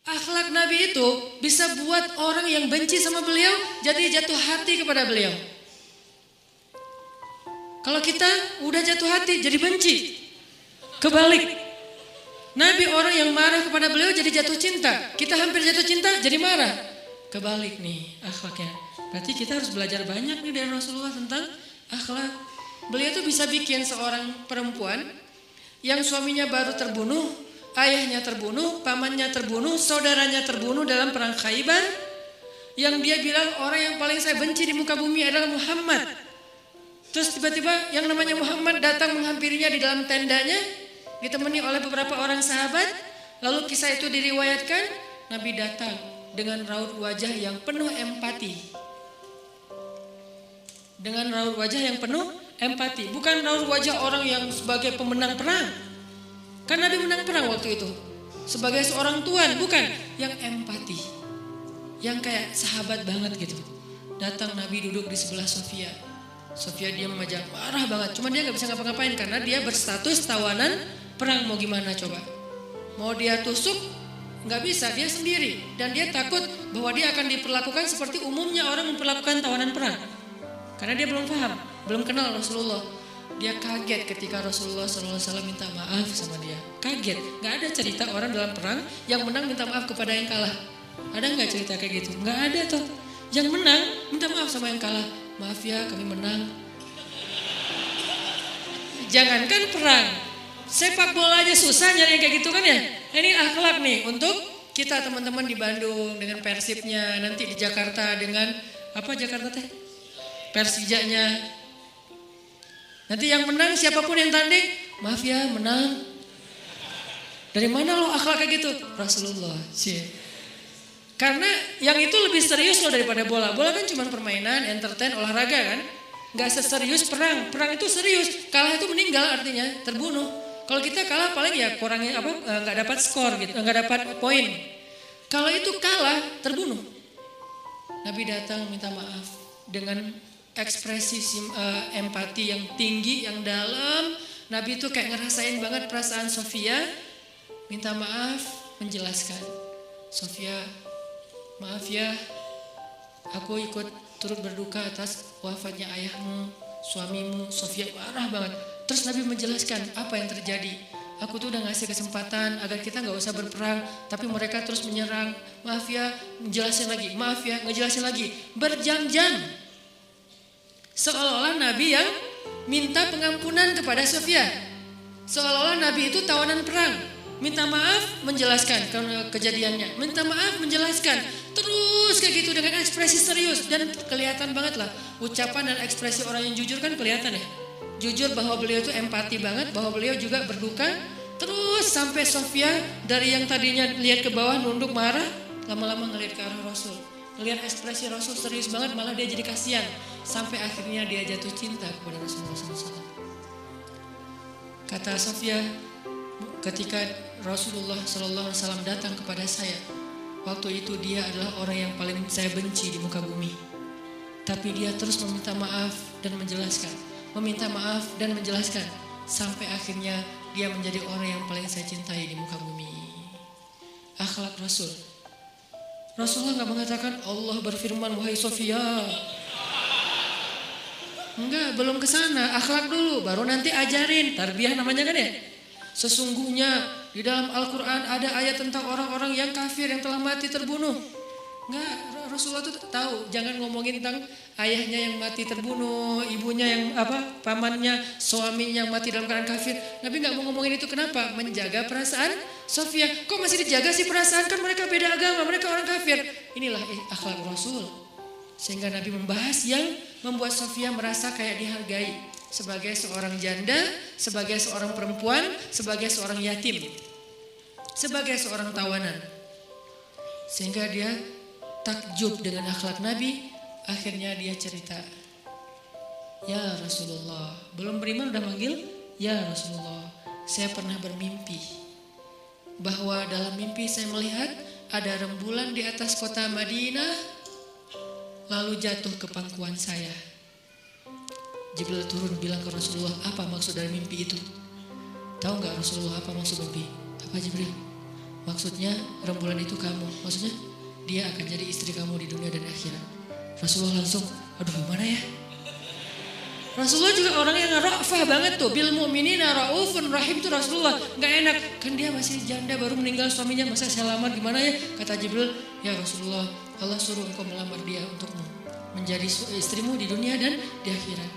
Akhlak Nabi itu bisa buat orang yang benci sama beliau jadi jatuh hati kepada beliau. Kalau kita udah jatuh hati jadi benci. Kebalik. Nabi orang yang marah kepada beliau jadi jatuh cinta. Kita hampir jatuh cinta jadi marah. Kebalik nih akhlaknya. Berarti kita harus belajar banyak nih dari Rasulullah tentang akhlak. Beliau tuh bisa bikin seorang perempuan yang suaminya baru terbunuh, ayahnya terbunuh, pamannya terbunuh, saudaranya terbunuh dalam perang Khaybar. Yang dia bilang orang yang paling saya benci di muka bumi adalah Muhammad. Terus tiba-tiba yang namanya Muhammad datang menghampirinya di dalam tendanya, ditemani oleh beberapa orang sahabat. Lalu kisah itu diriwayatkan, Nabi datang dengan raut wajah yang penuh empati. Dengan raut wajah yang penuh empati, bukan raut wajah orang yang sebagai pemenang perang. Kan Nabi menang perang waktu itu. Sebagai seorang tuan, bukan, yang empati. Yang kayak sahabat banget gitu. Datang Nabi duduk di sebelah Sofia. Sofia dia memajang, marah banget. Cuma dia gak bisa ngapa-ngapain karena dia berstatus tawanan perang. Mau gimana coba? Mau dia tusuk? Gak bisa, dia sendiri. Dan dia takut bahwa dia akan diperlakukan seperti umumnya orang memperlakukan tawanan perang. Karena dia belum paham, belum kenal Rasulullah. Dia kaget ketika Rasulullah SAW minta maaf sama dia. Kaget, gak ada cerita orang dalam perang yang menang minta maaf kepada yang kalah. Ada gak cerita kayak gitu? Gak ada toh. Yang menang minta maaf sama yang kalah. Maaf ya kami menang. Jangankan perang, sepak bola aja susah nyari yang kayak gitu kan ya. Ini akhlak nih untuk kita teman-teman di Bandung dengan Persibnya, nanti di Jakarta dengan apa Jakarta teh? Persijanya. Nanti yang menang siapapun yang tanding, maaf ya menang. Dari mana lo akhlak kayak gitu? Rasulullah. Karena yang itu lebih serius loh daripada bola. Bola kan cuma permainan, entertain, olahraga kan. Gak seserius perang. Perang itu serius. Kalah itu meninggal artinya terbunuh. Kalau kita kalah paling ya kurangnya apa? Gak dapat skor gitu, gak dapat poin. Kalau itu kalah terbunuh. Nabi datang minta maaf dengan ekspresi empati yang tinggi, yang dalam. Nabi itu kayak ngerasain banget perasaan Sofia. Minta maaf, menjelaskan. Sofia, maaf ya, aku ikut turut berduka atas wafatnya ayahmu, suamimu. Sofia marah banget. Terus Nabi menjelaskan apa yang terjadi. Aku tuh udah ngasih kesempatan agar kita gak usah berperang, tapi mereka terus menyerang. Maaf ya, ngejelasin lagi. Maaf ya, ngejelasin lagi. Berjam-jam. Seolah-olah Nabi yang minta pengampunan kepada Sofia. Seolah-olah Nabi itu tawanan perang. Minta maaf, menjelaskan kejadiannya. Minta maaf, menjelaskan. Terus kayak gitu dengan ekspresi serius. Dan kelihatan banget lah. Ucapan dan ekspresi orang yang jujur kan kelihatan ya. Jujur bahwa beliau itu empati banget. Bahwa beliau juga berduka. Terus sampai Sofia dari yang tadinya lihat ke bawah nunduk marah. Lama-lama ngelihat ke arah Rasul. Ngelihat ekspresi Rasul serius banget. Malah dia jadi kasihan. Sampai akhirnya dia jatuh cinta kepada Rasulullah SAW. Kata Sofia, ketika Rasulullah SAW datang kepada saya, waktu itu dia adalah orang yang paling saya benci di muka bumi. Tapi dia terus meminta maaf dan menjelaskan, meminta maaf dan menjelaskan, sampai akhirnya dia menjadi orang yang paling saya cintai di muka bumi. Akhlak Rasul. Rasulullah gak mengatakan Allah berfirman wahai Sofia. Enggak, belum ke sana. Akhlak dulu, baru nanti ajarin. Tarbiyah namanya kan ya. Sesungguhnya di dalam Al-Quran ada ayat tentang orang-orang yang kafir yang telah mati terbunuh. Enggak, Rasulullah itu tahu. Jangan ngomongin tentang ayahnya yang mati terbunuh, ibunya yang pamannya, suaminya yang mati dalam keadaan kafir. Nabi enggak mau ngomongin itu. Kenapa? Menjaga perasaan Sofia. Kok masih dijaga sih perasaan? Kan mereka beda agama, mereka orang kafir. Inilah akhlak Rasul. Sehingga Nabi membahas yang membuat Sofia merasa kayak dihargai. Sebagai seorang janda, sebagai seorang perempuan, sebagai seorang yatim. Sebagai seorang tawanan. Sehingga dia takjub dengan akhlak Nabi. Akhirnya dia cerita. Ya Rasulullah. Belum beriman udah manggil. Ya Rasulullah. Saya pernah bermimpi. Bahwa dalam mimpi saya melihat ada rembulan di atas kota Madinah. Lalu jatuh ke pangkuan saya. Jibril turun bilang ke Rasulullah, apa maksud dari mimpi itu? Tahu gak Rasulullah apa maksud mimpi? Apa Jibril? Maksudnya rembulan itu kamu. Maksudnya dia akan jadi istri kamu di dunia dan akhirat. Rasulullah langsung, aduh gimana ya? Rasulullah juga orang yang ra'fah banget tuh. Bil mu'minina ra'ufun rahim tuh Rasulullah. Gak enak, kan dia masih janda baru meninggal suaminya. Masa saya lamar gimana ya? Kata Jibril, ya Rasulullah, Allah suruh engkau melamar dia untukmu. Menjadi istrimu di dunia dan di akhirat.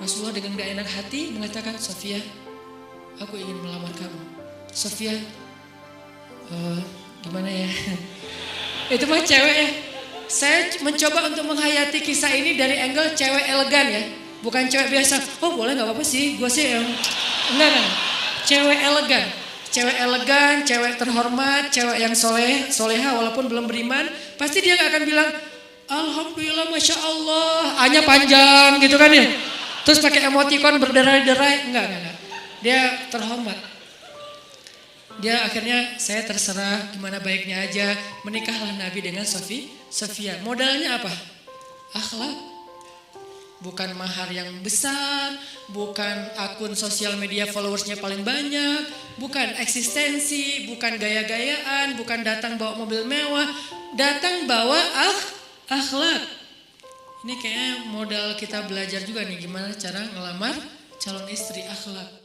Rasulullah dengan gak enak hati mengatakan, Sofia, aku ingin melamar kamu. Sofia, gimana ya? Itu mah cewek ya. Saya mencoba untuk menghayati kisah ini dari angle cewek elegan ya. Bukan cewek biasa, oh boleh gak apa-apa sih. Gue sih yang, enggak. Cewek elegan. Cewek elegan, cewek terhormat, cewek yang soleha walaupun belum beriman. Pasti dia gak akan bilang, Alhamdulillah Masya Allah. A-nya panjang gitu kan ya. Terus pakai emoticon berderai-derai. Enggak. Dia terhormat. Dia akhirnya saya terserah gimana baiknya aja. Menikahlah Nabi dengan Sofia. Modalnya apa? Akhlak. Bukan mahar yang besar, bukan akun sosial media followersnya paling banyak, bukan eksistensi, bukan gaya-gayaan, bukan datang bawa mobil mewah, datang bawa akhlak. Ini kayaknya modal kita belajar juga nih gimana cara ngelamar calon istri, akhlak.